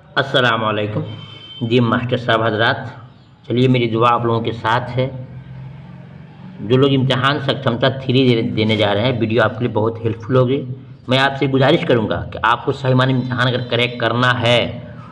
अस्सलाम वालेकुम जी मास्टर साहब हजरात। चलिए मेरी दुआ आप लोगों के साथ है। जो लोग इम्तिहान सक्षमता थ्री देने जा रहे हैं, वीडियो आपके लिए बहुत हेल्पफुल होगी। मैं आपसे गुजारिश करूंगा कि आपको सही मायने में इम्तिहान अगर क्रैक करना है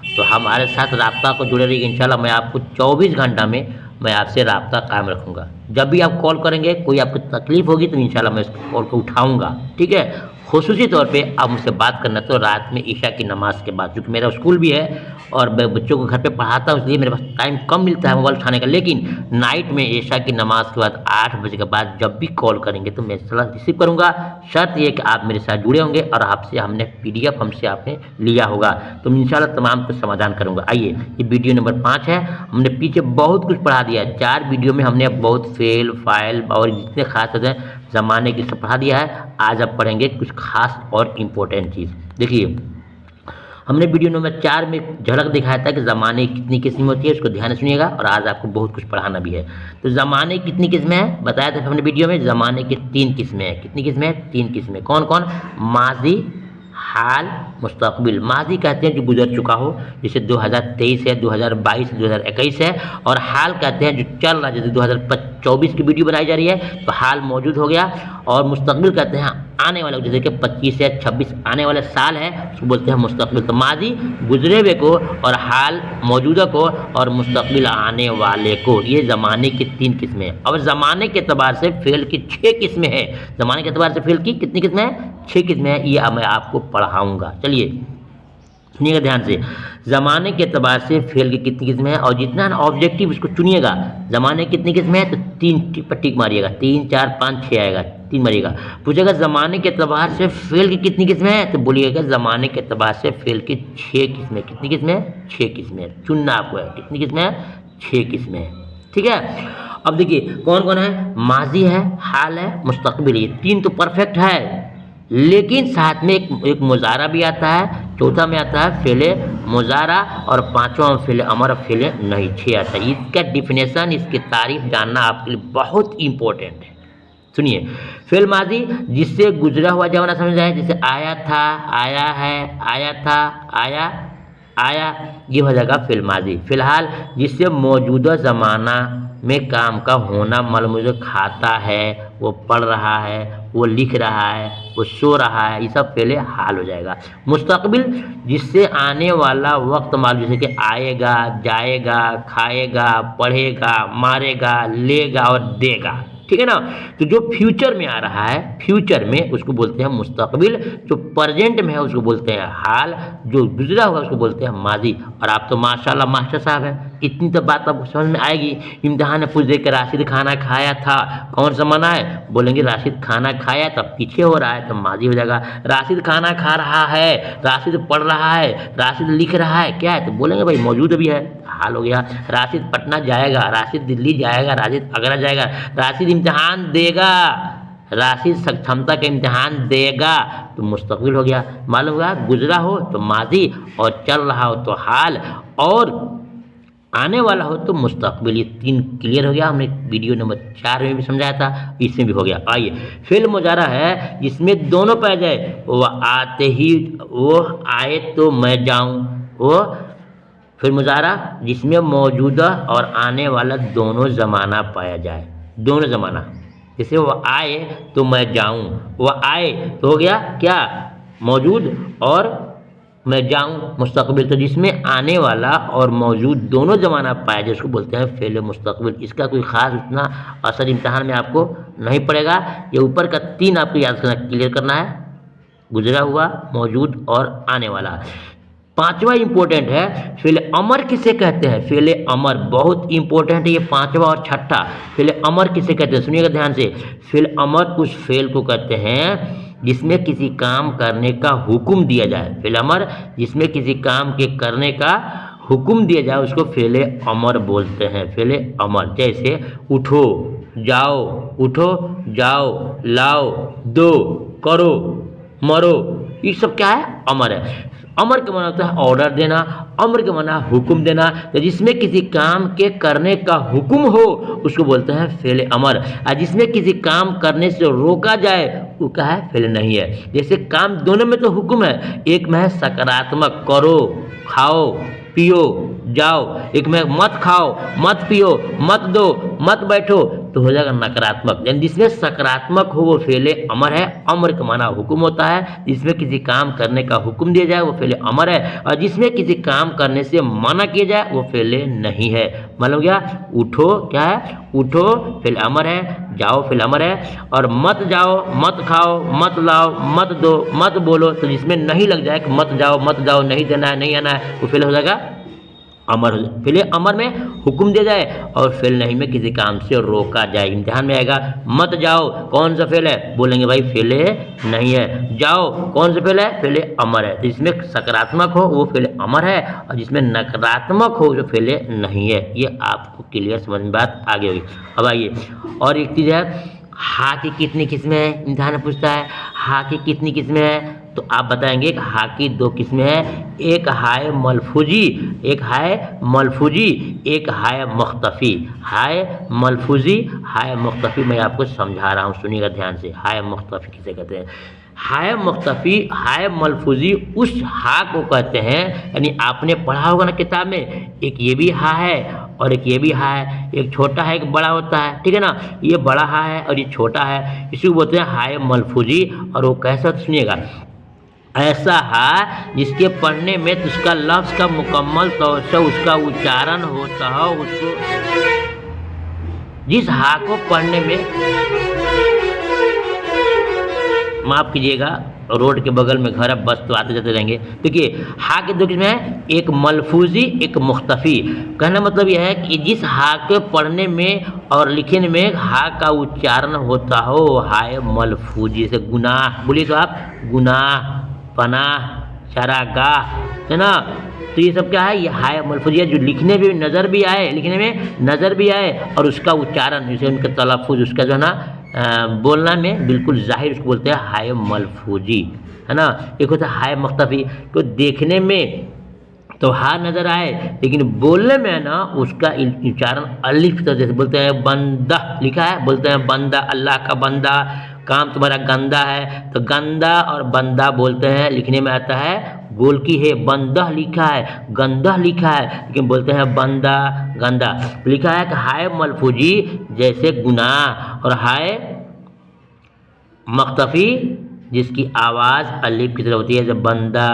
तो हमारे साथ राब्ता को जुड़े रहिए। इंशाल्लाह मैं आपको 24 घंटा में मैं आपसे राब्ता कायम रखूंगा। जब भी आप कॉल करेंगे, कोई आपको तकलीफ होगी तो इंशाल्लाह मैं उस कॉल को उठाऊंगा, ठीक है। खुसूसी तौर पे आप मुझसे बात करना तो रात में ईशा की नमाज के बाद, क्योंकि मेरा स्कूल भी है और मैं बच्चों को घर पे पढ़ाता हूँ, इसलिए मेरे पास टाइम कम मिलता है मोबाइल उठाने का। लेकिन नाइट में ईशा की नमाज के बाद 8 बजे के बाद जब भी कॉल करेंगे तो मैं सलाह रिसीव करूँगा। शर्त ये कि आप मेरे साथ जुड़े होंगे और आपसे हमने पीडीएफ हमसे आपने लिया होगा, तो मैं इंशाल्लाह तमाम कुछ समाधान करूँगा। आइए, ये वीडियो नंबर 5 है। हमने पीछे बहुत कुछ पढ़ा दिया है, 4 वीडियो में हमने बहुत फेल फाइल और जितने खास होते हैं ज़माने की सब पढ़ा दिया है। आज आप पढ़ेंगे कुछ खास और इम्पोर्टेंट चीज़। देखिए, हमने वीडियो नंबर 4 में झलक दिखाया था कि ज़माने की कितनी किस्में होती है, उसको ध्यान से सुनिएगा और आज आपको बहुत कुछ पढ़ाना भी है। तो ज़माने की कितनी किस्में हैं बताया था हमने वीडियो में। ज़माने की 3 किस्में हैं। कितनी किस्में हैं? 3 किस्में। कौन कौन? माजी, हाल, मुस्तकबिल। माजी कहते हैं जो गुजर चुका हो, जैसे 2023 है, 2022, 2021 है। और हाल कहते हैं जो चल रहा है, जैसे 2024 की वीडियो बनाई जा रही है तो हाल मौजूद हो गया। और मुस्तकबिल कहते हैं आने वाला, जैसे कि 25 या 26 आने वाला साल है, उसको बोलते हैं मुस्तकबिल। तो माजी गुजरे हुए को, और हाल मौजूदा को, और मुस्तकबिल आने वाले को। ये ज़माने की 3 किस्में हैं। और ज़माने के एतबार से फेल की 6 किस्में हैं। ज़माने के एतबार से फेल की कितनी किस्में हैं? 6 किस्में हैं। ये मैं आपको पढ़ाऊँगा। चलिए सुनिएगा ध्यान से। ज़माने के एतबार से फेल की कितनी किस्में हैं और जितना ना ऑब्जेक्टिव उसको चुनिएगा। ज़माने की कितनी किस्में हैं तो 3 टिक पर टिक मारिएगा। 3 4 5 6 आएगा, 3 मारिएगा। पूछेगा ज़माने के एतबार से फेल की कितनी किस्में हैं तो बोलिएगा ज़माने के एतबार से फेल की 6 किस्में। कितनी किस्में? 6 किस्में चुनना आपको है। कितनी किस्में हैं? 6 किस्में, ठीक है। अब देखिए कौन कौन है? माजी है, हाल है, मुस्तकबिल। ये 3 तो परफेक्ट है, लेकिन साथ में एक मुजारा भी आता है, चौथा में आता है फेले मुजारा, और पांचवा में फेले अमर, फेले नहीं 6 आता है। इसका डिफिनेशन, इसकी तारीफ जानना आपके लिए बहुत इंपॉर्टेंट है। सुनिए, फेल माजी जिससे गुजरा हुआ जमाना समझ आए, जैसे आया था, आया है, आया था, आया, आया, ये हो जाएगा फेल माजी। फिलहाल जिससे मौजूदा ज़माना में काम का होना मलमूज खाता है, वो पढ़ रहा है, वो लिख रहा है, वो सो रहा है, ये सब पहले हाल हो जाएगा। मुस्तकबिल जिससे आने वाला वक्त मालूम, जैसे कि आएगा, जाएगा, खाएगा, पढ़ेगा, मारेगा, लेगा और देगा, ठीक है ना। तो जो फ्यूचर में आ रहा है, फ्यूचर में उसको बोलते हैं मुस्तकबिल। जो प्रेजेंट में है उसको बोलते हैं हाल। जो गुजरा हुआ उसको बोलते हैं माजी। और आप तो माशाल्लाह मास्टर साहब हैं, इतनी तो बात आपको समझ में आएगी। इम्तिहान में पूछ दे के राशिद खाना खाया था, कौन सा मना है? बोलेंगे राशिद खाना खाया, तब पीछे हो रहा है तो माजी हो जाएगा। राशिद खाना खा रहा है, राशिद पढ़ रहा है, राशिद लिख रहा है, क्या है? तो बोलेंगे भाई मौजूद भी है, हाल हो गया। राशिद पटना जाएगा, राशिद दिल्ली जाएगा, राशिद आगरा जाएगा, राशिद इम्तिहान देगा, राशिद सक्षमता का इम्तिहान देगा, तो मुस्तकबिल हो गया। मालूम हुआ, गुजरा हो तो माजी, और चल रहा हो तो हाल, और आने वाला हो तो मुस्तकबिल। ये 3 क्लियर हो गया। हमने वीडियो नंबर 4 में भी समझाया था, इसमें भी हो गया। आइए, फेल मुजारा है जिसमें दोनों पाया जाए। वो आते ही, वो आए तो मैं जाऊं। वो फिर मुजारा जिसमें मौजूदा और आने वाला दोनों ज़माना पाया जाए। दोनों ज़माना, जैसे वो आए तो मैं जाऊं, वो आए तो हो गया क्या? मौजूद, और मैं जाऊं मुस्तकबिल। तो जिसमें आने वाला और मौजूद दोनों ज़माना पाया जाए उसको बोलते हैं फेल मुस्तकबिल। इसका कोई ख़ास इतना असर इम्तिहान में आपको नहीं पड़ेगा। ये ऊपर का 3 आपको याद करना, क्लियर करना है, गुजरा हुआ, मौजूद और आने वाला। 5वां इंपॉर्टेंट है, फेल अमर किसे कहते हैं? फेल अमर बहुत इंपॉर्टेंट है ये 5वां और 6ठा। फेल अमर किसे कहते हैं? सुनिएगा ध्यान से। फेल अमर उस फेल को कहते हैं जिसमें किसी काम करने का हुक्म दिया जाए। फेल अमर जिसमें किसी काम के करने का हुक्म दिया जाए उसको फेल अमर बोलते हैं। फेल अमर, जैसे उठो, जाओ, उठो, जाओ, लाओ, दो, करो, मरो, ये सब क्या है? अमर है। अमर का माना होता है ऑर्डर देना, अमर का माना हुक्म देना। तो जिसमें किसी काम के करने का हुक्म हो उसको बोलते हैं फ़ेल अमर, और जिसमें किसी काम करने से रोका जाए वो क्या है, फ़ेल नहीं है। जैसे काम दोनों में तो हुक्म है, एक में है सकारात्मक करो, खाओ, पियो, जाओ, एक में मत खाओ, मत पियो, मत दो, मत बैठो, तो हो जाएगा नकारात्मक। यानी जिसमें सकारात्मक हो वो फ़ेल अमर है। अमर का माना हुक्म होता है, जिसमें किसी काम करने का हुक्म दिया जाए वो फ़ेल अमर है, और जिसमें किसी काम करने से मना किया जाए वो फ़ेल नहीं है। मतलब क्या, उठो क्या है, उठो फ़ेल अमर है, जाओ फ़ेल अमर है, और मत जाओ, मत खाओ, मत लाओ, मत दो, मत बोलो, तो जिसमें नहीं लग जाए कि मत जाओ, नहीं देना है, नहीं आना है, वो फ़ेल हो जाएगा अमर हो जाए। फ़ेल अमर में हुक्म दिया जाए और फ़ेल नहीं में किसी काम से रोका जाए। इम्तिहान में आएगा मत जाओ, कौन सा फ़ेल है, बोलेंगे भाई फ़ेल नहीं है। जाओ, कौन सा फ़ेल है, फ़ेल अमर है। तो जिसमें सकारात्मक हो वो फ़ेल अमर है, और जिसमें नकारात्मक हो जो फ़ेल नहीं है। ये आपको क्लियर समझ में बात आ गई होगी। अब आइए और एक चीज़ है, हा की कितनी किस्में हैं, इम्तिहान में पूछता है हा की कितनी किस्में हैं, तो आप बताएंगे कि हा की 2 किस्में हैं, एक हाय मलफूजी, एक हाय मलफूजी, एक हाय मुख्तफ़ी। हाय मलफूजी, हाय मुख्तफ़ी मैं आपको समझा रहा हूँ, सुनिएगा ध्यान से। हाय मुख्तफ़ी किसे कहते हैं, हाय मुख्तफ़ी, हाय मलफूजी उस हा को कहते हैं, यानी आपने पढ़ा होगा ना किताब में, एक ये भी हा है और एक ये भी हा है, एक छोटा है एक बड़ा होता है, ठीक है ना, ये बड़ा हा है और ये छोटा है, इसी को बोलते हैं हाय मलफूजी। और वो कैसा, सुनिएगा, ऐसा हा जिसके पढ़ने में तो उसका लफ्ज़ का मुकम्मल तौर से उसका उच्चारण होता हो, उसको जिस हा को पढ़ने में, माफ़ कीजिएगा रोड के बगल में घर है, बस तो आते जाते रहेंगे। देखिए हा के 2 किस्में हैं, एक मलफूजी एक मुख्तफ़ी। कहने मतलब यह है कि जिस हा के पढ़ने में और लिखने में हा का उच्चारण होता हो, हाय मलफूजी। से गुनाह बोलिए तो आप, गुनाह, पनाह, चारागाह, है ना, तो ये सब क्या है, ये हाय मलफूजी है, जो लिखने में नज़र भी आए, लिखने में नज़र भी आए और उसका उच्चारण जैसे उनका तलफ़ुज़ उसका जो है ना बोलना में बिल्कुल ज़ाहिर, उसको बोलते हैं हाय मलफूजी, है ना। एक होता है हाय मुख्तफ़ी, तो देखने में तो हा नज़र आए लेकिन बोलने में है ना उसका उच्चारण अलिफ तरह जैसे बोलते हैं बंदा लिखा है, बोलते हैं बंदा, अल्लाह का बंदा, काम तुम्हारा गंदा है, तो गंदा और बंदा बोलते हैं, लिखने में आता है गोल की है, बंदा लिखा है, गंदा लिखा है, लेकिन बोलते हैं बंदा गंदा। लिखा है कि हाय मलफूजी जैसे गुनाह, और हाय मख्तफ़ी जिसकी आवाज़ अलिफ की तरह होती है, जब बंदा,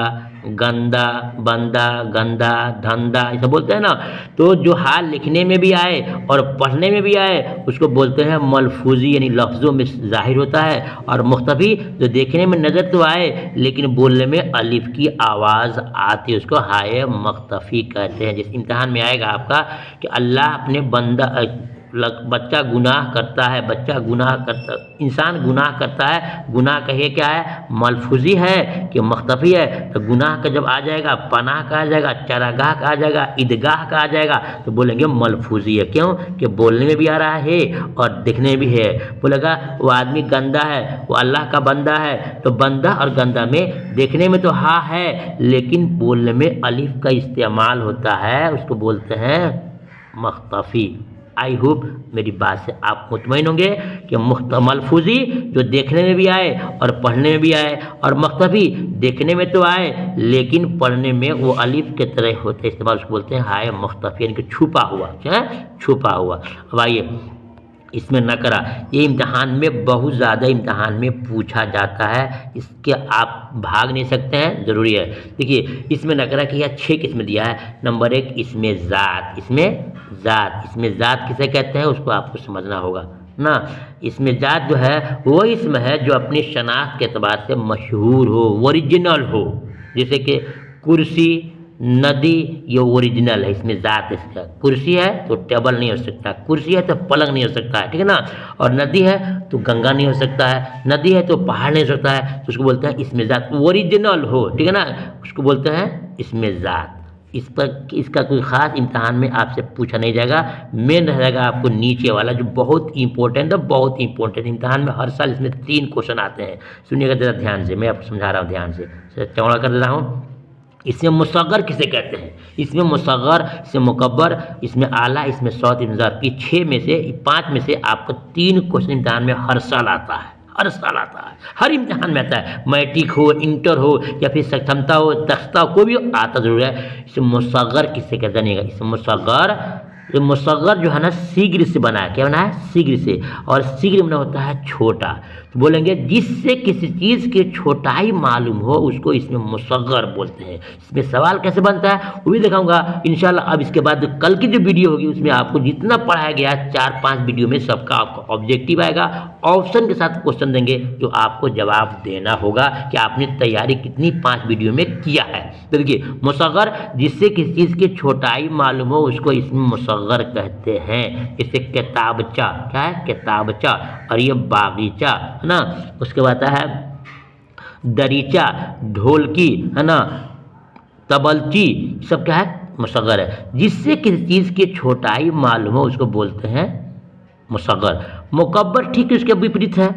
गंदा, बंदा, गंदा, धंधा, ऐसा बोलते हैं ना। तो जो हाल लिखने में भी आए और पढ़ने में भी आए उसको बोलते हैं मलफूजी, यानी लफ्ज़ों में ज़ाहिर होता है, और मुख्तफ़ी जो देखने में नज़र तो आए लेकिन बोलने में अलिफ की आवाज़ आती है, उसको हाय मुख्तफ़ी कहते हैं। जिस इम्तिहान में आएगा आपका कि अल्लाह अपने बंदा, बच्चा गुनाह करता है, बच्चा गुनाह करता, इंसान गुनाह करता है, गुनाह कहिए क्या है, मलफूजी है कि मुख्तफ़ी है। तो गुनाह का जब आ जाएगा पनाह का आ जाएगा, चरागाह का आ जाएगा, ईदगाह का आ जाएगा, तो बोलेंगे मलफूजी है। क्यों कि बोलने में भी आ रहा है और दिखने में भी है। बोलेगा वो आदमी गंदा है, वो अल्लाह का बंदा है, तो बंदा और गंदा में देखने में तो हा है लेकिन बोलने में अलिफ का इस्तेमाल होता है, उसको बोलते हैं मुख्तफ़ी। आई होप मेरी बात से आप मुतमईन होंगे कि मलफूजी जो देखने में भी आए और पढ़ने में भी आए, और मुख्तफ़ी देखने में तो आए लेकिन पढ़ने में वो अलिफ के तरह होते इस्तेमाल, उसको बोलते हैं हाय मुख्तफ़ी, यानी कि छुपा हुआ, क्या है, छुपा हुआ। अब आइए इसमें नकरा, ये इम्तिहान में बहुत ज़्यादा इम्तिहान में पूछा जाता है, इसके आप भाग नहीं सकते हैं, ज़रूरी है। देखिए इसमें नकरा की यह 6 किस्में दिया है। नंबर 1 इसमें ज़ात, इसमें ज़ात, इसमें ज़ात किसे कहते हैं उसको आपको समझना होगा ना। इसमें ज़ात जो है वो इसमें है जो अपनी शनाख्त के एतबार से मशहूर हो, ओरिजिनल हो, जैसे कि कुर्सी, नदी, ये ओरिजिनल है, इसमें ज़ात इसका। कुर्सी है तो टेबल नहीं हो सकता, कुर्सी है तो पलंग नहीं हो सकता है, ठीक है ना, और नदी है तो गंगा नहीं हो सकता है, नदी है तो पहाड़ नहीं हो सकता है, तो उसको बोलते हैं इसमें ज़ात, ओरिजिनल हो, ठीक है ना, उसको बोलते हैं इसमें ज़ात। इस पर इसका कोई ख़ास इम्तिहान में आपसे पूछा नहीं जाएगा, मेन रहेगा आपको नीचे वाला जो बहुत इंपॉर्टेंट है, बहुत इंपॉर्टेंट। इम्तिहान में हर साल इसमें 3 क्वेश्चन आते हैं, सुनिएगा ज़रा ध्यान से, मैं आपको समझा रहा हूँ ध्यान से, चौड़ा कर दे रहा हूँ। इसमें मुसग्गर किसे कहते हैं? इसमें मुसग्गर, इसमें मुकब्बर, इसमें आला, इसमें सौत, इसमें ज़र की 6 में से 5 में से आपको 3 क्वेश्चन इम्तिहान में हर साल आता है, हर साल आता है, हर इम्तिहान में आता है। मैट्रिक हो, इंटर हो या फिर सक्षमता हो, दक्षता हो, कोई भी हो, आता ज़रूर है। इसमें मुसग्गर किसे कहते हैं? इसमें मुसग्गर, ये मुसग्गर जो है ना शीघ्र से बना है। क्या बना है? शीघ्र से। और शीघ्र में होता है छोटा, तो बोलेंगे जिससे किसी चीज़ की छोटाई मालूम हो उसको इसमें मुसग्गर बोलते हैं। इसमें सवाल कैसे बनता है वो भी दिखाऊंगा इंशाल्लाह। अब इसके बाद कल की जो वीडियो होगी उसमें आपको जितना पढ़ाया गया 4-5 वीडियो में सबका आपको ऑब्जेक्टिव आएगा, ऑप्शन के साथ क्वेश्चन देंगे जो आपको जवाब देना होगा कि आपने तैयारी कितनी 5 वीडियो में किया है। तो देखिए, मुसग्गर जिससे किसी चीज़ की छोटाई मालूम हो उसको इसमें मुसग्गर कहते हैं। जैसे किताबचा, क्या है? किताबचा। और ये बागीचा है ना। उसके बाद है दरीचा, ढोलकी है ना, तबलची, सब क्या है? मुसग्गर है। जिससे किसी चीज़ की छोटाई मालूम हो उसको बोलते हैं मुसग्गर। मुकब्बर ठीक उसके विपरीत है।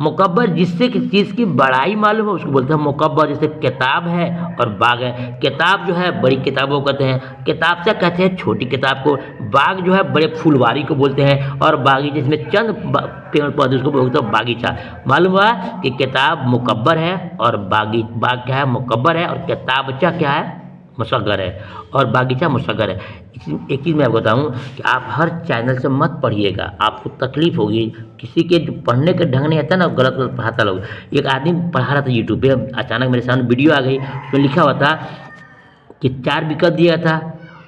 मुकब्बर जिससे किसी चीज़ की बड़ाई मालूम है उसको बोलते हैं मुकब्बर। जैसे किताब है और बाग है। किताब जो है बड़ी किताबों को कहते हैं, किताबचा कहते हैं छोटी किताब को, बाग जो है बड़े फुलवारी को बोलते हैं, और बागीचे जिसमें चंद पेड़ पौधे उसको बोलते हैं बागीचा। मालूम हुआ कि किताब मुकब्बर है और बाग क्या है? मुकब्बर है। और किताबचा क्या है? मुसग्गर है। और बागीचा मुसग्गर है। एक चीज़ मैं आपको बताऊँ कि आप हर चैनल से मत पढ़िएगा, आपको तकलीफ होगी। किसी के जो पढ़ने का ढंग नहीं आता ना, गलत गलत पढ़ाता लोग। एक आदमी पढ़ा रहा था यूट्यूब पे, अचानक मेरे सामने वीडियो आ गई, उसमें लिखा हुआ था कि 4 विकल्प दिया था।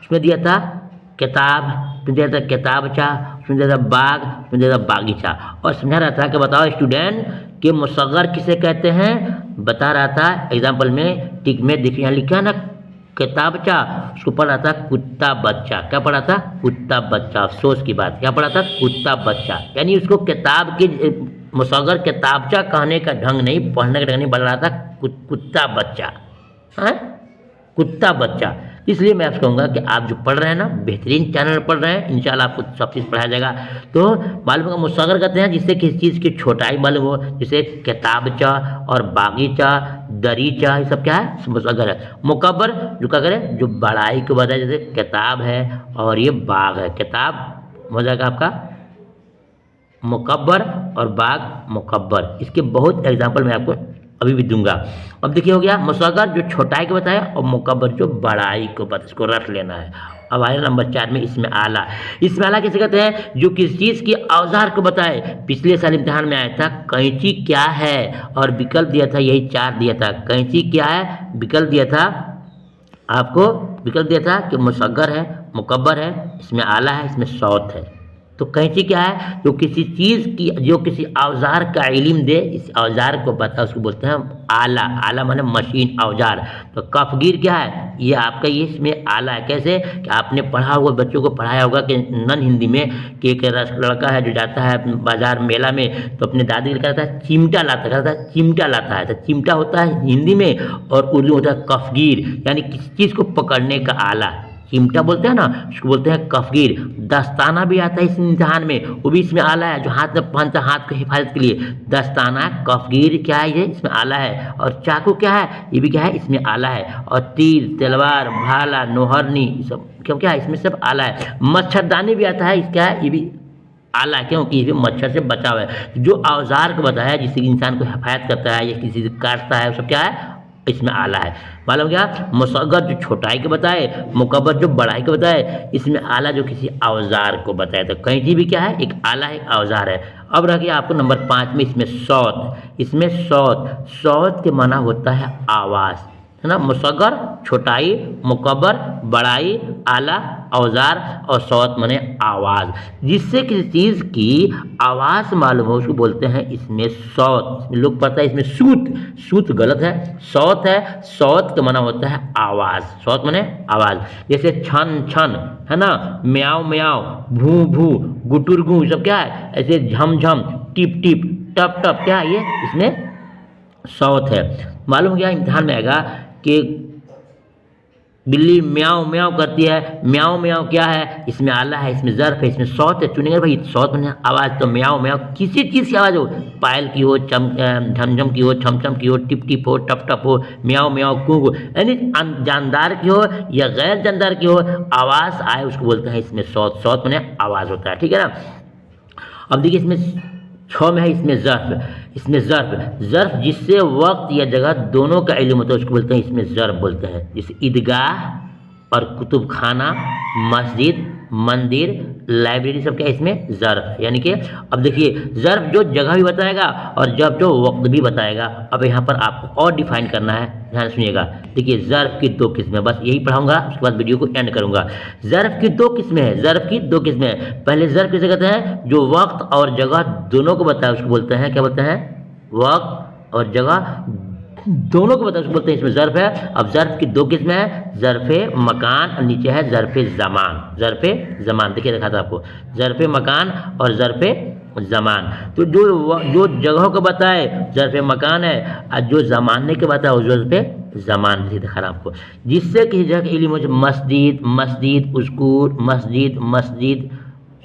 उसमें दिया था किताब, उसमें दिया था किताबचा, उसमें दिया था बाग, उसमें दिया था बागीचा, और समझा रहा था कि बताओ स्टूडेंट कि मुसग्गर किसे कहते हैं। बता रहा था एग्जाम्पल में, टिक में देखिए यहाँ लिखा है ना किताबचा, उसको पढ़ा था कुत्ता बच्चा। क्या पढ़ा था? कुत्ता बच्चा। अफसोस की बात, क्या पढ़ा था? कुत्ता बच्चा। यानी उसको किताब की मुसग्गर किताबचा कहने का ढंग नहीं, पढ़ने का ढंग नहीं, बन रहा था कुत्ता बच्चा है, कुत्ता बच्चा। इसलिए मैं आपसे कहूँगा कि आप जो पढ़ रहे हैं ना, बेहतरीन चैनल पढ़ रहे हैं, इंशाल्लाह आपको सब चीज़ पढ़ाया जाएगा। तो मालूम होगा मुसग्गर कहते हैं जिससे किसी चीज़ की छोटाई मालूम हो, जैसे किताबचा और बागीचा, दरीचा, ये सब क्या है? मुसग्गर है। मुकब्बर जो क्या करे? जो बड़ाई को बताए, जैसे किताब है और ये बाग है। किताब हो जाएगा आपका मुकब्बर और बाग मुकब्बर। इसके बहुत एग्जाम्पल मैं आपको अभी भी दूंगा। अब देखिए हो गया मुसग्गर जो छोटाई को बताया और मुकब्बर जो बड़ाई को बताया, इसको रख लेना है। अब आया नंबर 4 में, इसमें आला। इसमें आला किसे कहते हैं? जो किसी चीज़ की औजार को बताए। पिछले साल इम्तिहान में आया था कैंची क्या है, और विकल्प दिया था यही 4 दिया था। कैंची क्या है? विकल्प दिया था आपको, विकल्प दिया था कि मुसग्गर है, मुकब्बर है, इसमें आला है, इसमें सौत है। तो कैंची क्या है? जो किसी चीज़ की, जो किसी औजार का इल्म दे, इस औजार को बता, उसको बोलते हैं आला। आला माने मशीन, औजार। तो कफगीर क्या है? ये आपका ये इसमें आला है। कैसे कि आपने पढ़ा होगा, बच्चों को पढ़ाया होगा कि नन हिंदी में कि एक लड़का है जो जाता है बाजार मेला में, तो अपने दादी को कहता है चिमटा लाता, कहता है चिमटा लाता है। तो चिमटा होता है हिंदी में और उर्दू होता है कफगीर, यानी किसी चीज़ को पकड़ने का आला। चिमटा बोलते हैं ना, उसको बोलते हैं कफगीर। दस्ताना भी आता है इस इम्तिहान में, वो भी इसमें आला है, जो हाथ में पहनता है हाथ को हिफाजत के लिए। दस्ताना, कफगीर क्या है? ये इसमें आला है। और चाकू क्या है? ये भी क्या है? इसमें आला है। और तीर, तलवार, भाला, नोहरनी, सब क्यों क्या है? इसमें सब आला है। मच्छरदानी भी आता है, क्या है? ये भी आला, क्योंकि इसमें मच्छर से बचाव है। जो औजार को बताया जिससे इंसान को हिफाजत करता है या किसी से काटता है, वो सब क्या है? इसमें आला है। मालूम क्या? मुसग्गर जो छोटाई के बताए, मुकब्बर जो बड़ाई के बताए, इसमें आला जो किसी औजार को बताया। तो कैंची भी क्या है? एक आला है, एक औजार है। अब रह गया आपको नंबर 5 में, इसमें सौत। इसमें सौत, सौत के माना होता है आवाज़, है ना। मुसग्गर छोटाई, मुकब्बर बड़ाई, आला औजार, और सौत माने आवाज़। जिससे किसी चीज़ की आवाज़ मालूम हो उसको बोलते हैं इसमें सौत। इसमें लोग पढ़ता है इसमें सूत, सूत गलत है, सौत है। सौत का माना होता है आवाज़, सौत माने आवाज़। जैसे छन छन, है ना, म्याऊं म्याऊं, भू भू, गुटुर गू, सब क्या है? ऐसे झम झम, टिप टिप, टप टप, क्या है ये? इसमें सौत है। मालूम क्या इम्तिहान में आएगा कि बिल्ली म्याऊं म्याऊं करती है, म्याऊं म्याऊं क्या है, इसमें आला है, इसमें ज़र्फ़ है, इसमें सौत है। चुनेंगे भाई सौत में आवाज़ तो म्याऊं म्याऊं किसी चीज़ की आवाज़ हो, पायल की हो, झमझम की हो, छमछम की हो, टिप टिप हो, टप टप हो, म्याऊं म्याऊं कू कू, यानी जानदार की हो या गैर जानदार की हो, आवाज़ आए उसको बोलते हैं इसमें सौत। सौत में आवाज़ होता है, ठीक है ना। अब देखिए इसमें 6 में है इसमें ज़र्फ़, इसमें ज़र्फ़ जिससे वक्त या जगह दोनों का इल्म होता है उसको बोलते हैं इसमें ज़र्फ़ बोलते हैं। जैसे ईदगाह और कुतुब खाना, मस्जिद, मंदिर, लाइब्रेरी सब क्या इसमें ज़र्फ़ है। यानी कि अब देखिए ज़र्फ़ जो जगह भी बताएगा और जब जो वक्त भी बताएगा। अब यहाँ पर आपको और डिफाइन करना है, ध्यान सुनिएगा। देखिए ज़र्फ़ की 2 किस्में, बस यही पढ़ाऊंगा, उसके बाद वीडियो को एंड करूंगा। ज़र्फ़ की 2 किस्में हैं, ज़र्फ़ की 2 किस्में हैं। पहले ज़र्फ़ किसे कहते हैं, जो वक्त और जगह दोनों को बताए उसको बोलते हैं, क्या बोलते हैं, वक्त और जगह दोनों को बताए उसको बोलते हैं इसमें ज़र्फ़ है। अब ज़र्फ़ की 2 किस्में हैं, ज़र्फ़ मकान और नीचे है ज़र्फ़ ज़मान। ज़र्फ़ ज़मान देखिए दिखा था आपको, ज़र्फ़ मकान और ज़र्फ़ ज़मान। तो जो जगहों को बताए ज़र्फ़ मकान है और जो ज़माने के बताए वो ज़र्फ़ ज़मान देखिए दिखा रहा आपको। जिससे किसी जगह का इल्म हो, मस्जिद मस्जिद, स्कूल मस्जिद मस्जिद,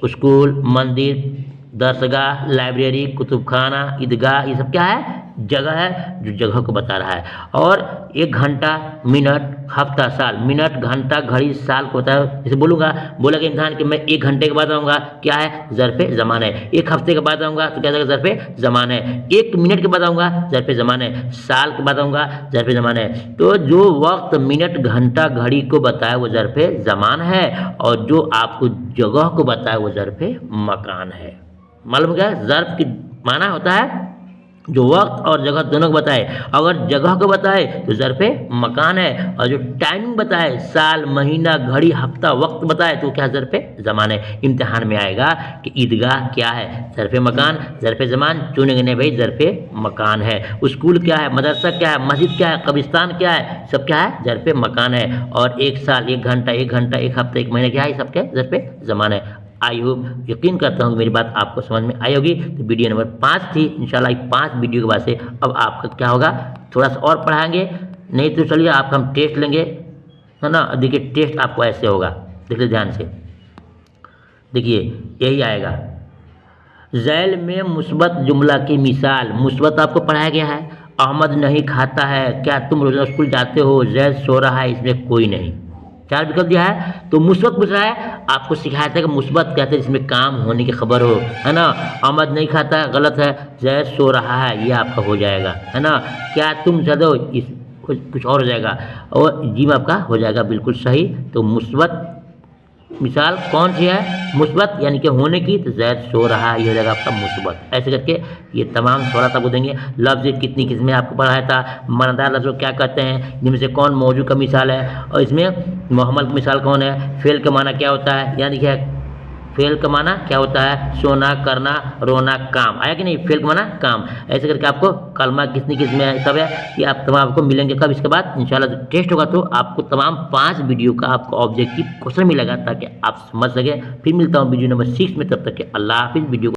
स्कूल, मंदिर, दरसगाह, लाइब्रेरी, कुतुबखाना, ईदगाह, ये सब क्या है, जगह है जो जगह को बता रहा है। और 1 घंटा, मिनट, हफ्ता, साल, मिनट, घंटा, घड़ी, साल को बताया। जैसे बोलूँगा, बोला कि इंसान कि मैं 1 घंटे के बाद आऊँगा, क्या है, ज़र्फ़ ज़मान है। 1 हफ्ते के बाद आऊँगा तो क्या जाएगा, ज़र्फ़ ज़मान है। 1 मिनट के बाद आऊँगा, ज़र्फ़ ज़मान है। साल के बाद आऊँगा, ज़र्फ़ ज़मान है। तो जो वक्त, मिनट, घंटा, घड़ी को बताया वो ज़र्फ़ ज़मान है और जो आपको जगह को बताया वो ज़र्फ़ मकान है। मालूम क्या है, ज़र्फ़ की माना होता है जो वक्त और जगह दोनों को बताए। अगर जगह को बताए तो ज़र्फ़ मकान है और जो टाइमिंग बताए, साल, महीना, घड़ी, हफ्ता, वक्त बताए तो क्या ज़र्फ़ ज़मान है। इम्तिहान में आएगा कि ईदगाह क्या है, ज़र्फ़ मकान, ज़र्फ़ ज़मान। चुनेंगे नहीं भाई, ज़र्फ़ मकान है। स्कूल क्या है, मदरसा क्या है, मस्जिद क्या है, कब्रिस्तान क्या है, सब क्या है, ज़र्फ़ मकान है। और 1 साल, 1 घंटा, 1 घंटा, 1 हफ्ता, 1 महीने क्या है, सब क्या ज़र्फ़ ज़मान है। आई होप, यकीन करता हूँ कि मेरी बात आपको समझ में आई होगी। तो वीडियो नंबर 5 थी, इंशाल्लाह 5 वीडियो के बाद से अब आपका क्या होगा, थोड़ा सा और पढ़ाएंगे। नहीं तो चलिए आपका हम टेस्ट लेंगे, है ना। देखिए टेस्ट आपको ऐसे होगा, देखिए ध्यान से, देखिए यही आएगा। ज़ैल में मुस्बत जुमला की मिसाल, मुस्बत आपको पढ़ाया गया है। अहमद नहीं खाता है, क्या तुम रोज़ाना स्कूल जाते हो, जैद सो रहा है, इसमें कोई नहीं। 4 विकल्प दिया है। तो मुस्बत पूछ रहा है, आपको सिखाया था कि मुस्बत कहते हैं जिसमें काम होने की खबर हो, है ना। अहमद नहीं खाता है, गलत है। जैद सो रहा है, ये आपका हो जाएगा, है ना। क्या तुम ज़्यादा हो, इस कुछ और हो जाएगा और जी में आपका हो जाएगा बिल्कुल सही। तो मुस्बत मिसाल कौन सी है, मुस्बत यानी कि होने की, तो जैद सो रहा है, ये हो जाएगा आपका मुस्बत। ऐसे करके ये तमाम सवाल आपको देंगे। लफ्ज़ कितनी किस्में आपको पढ़ाया था, मानादार लफ्ज़ को क्या कहते हैं, जिनमें से कौन मौजू का मिसाल है, और इसमें मोहम्मद का मिसाल कौन है, फेल का माना क्या होता है, यानी कि फेल का माना क्या होता है, सोना, करना, रोना, काम। आया कि नहीं, फेल का माना काम। ऐसे करके आपको कलमा कितनी किस्में है सब है, ये आप तमाम आपको मिलेंगे कब, इसके बाद इंशाल्लाह टेस्ट होगा तो आपको तमाम 5 वीडियो का आपको ऑब्जेक्टिव क्वेश्चन मिलेगा ताकि आप समझ सकें। फिर मिलता हूँ वीडियो नंबर 6 में, तब तक के अल्लाह हाफिज़। वीडियो